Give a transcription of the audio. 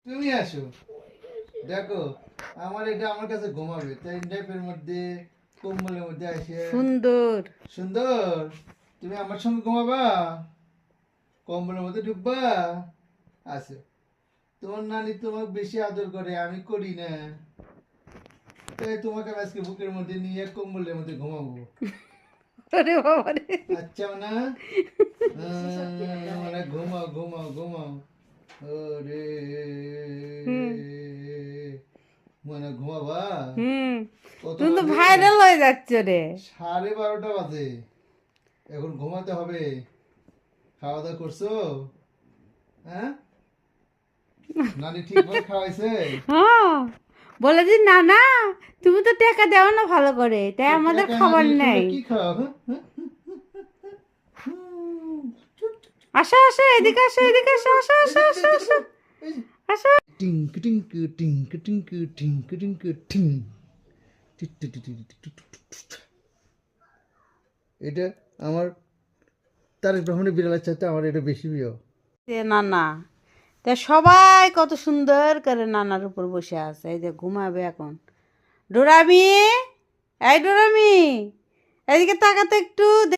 তুমি আসো, দেখো আমার এটা আমার কাছে ঘুমাবে তাই ন্যাপের মধ্যে কম্বলের মধ্যে আসে সুন্দর। সুন্দর। তুমি আমার সঙ্গে ঘুমাবা, কম্বলের মধ্যে ঢুকবা। আছে, তোমার নানি তোমাকে বেশি আদর করে, আমি করি না, তাই তোমাকে আমি আজকে বুকের মধ্যে নিয়ে কম্বলের মধ্যে ঘুমাবো। আরে বাবা রে। আচ্ছা না? মানে ঘুমাও ঘুমাও ঘুমাও। ওরে, হুম মানে ঘুমাবা। হুম। কত তুমি তো বাজে? ভাইরাল হয়ে যাচ্ছ রে। 12:30 বাজে, এখন ঘুমাতে হবে। খাওয়া দাওয়া করছো? হ্যাঁ, নানি ঠিকভাবে খাওয়াইছে? হ্যাঁ, বলে যে না না, তুমি তো টাকা দাও না ভালো করে, তাই তো আমাদের টাকা না খাবার দিলে তোমরা নেই। কি খাও? হ্যাঁ? হ্যাঁ? হুম, আসো আসো, এদিকে আসো, এদিকে আসো, আসো আসো আসো আসো এই যে, আসো। টিঙ্ক টিঙ্ক টিঙ্ক টিঙ্ক টিঙ্ক টিঙ্ক টিং। টি টি টি টি টি টি টি টি টি। এটা আমার তারেক রহমানের বিড়ালের চাইতে আমার এটা বেশি প্রিয়। যে নানা, তা সবাই কত সুন্দর করে নানার উপর বসে আছে, এই যে ঘুমাবে এখন। ডোরামি, এই ডোরামি, এদিকে তাকাতে একটু।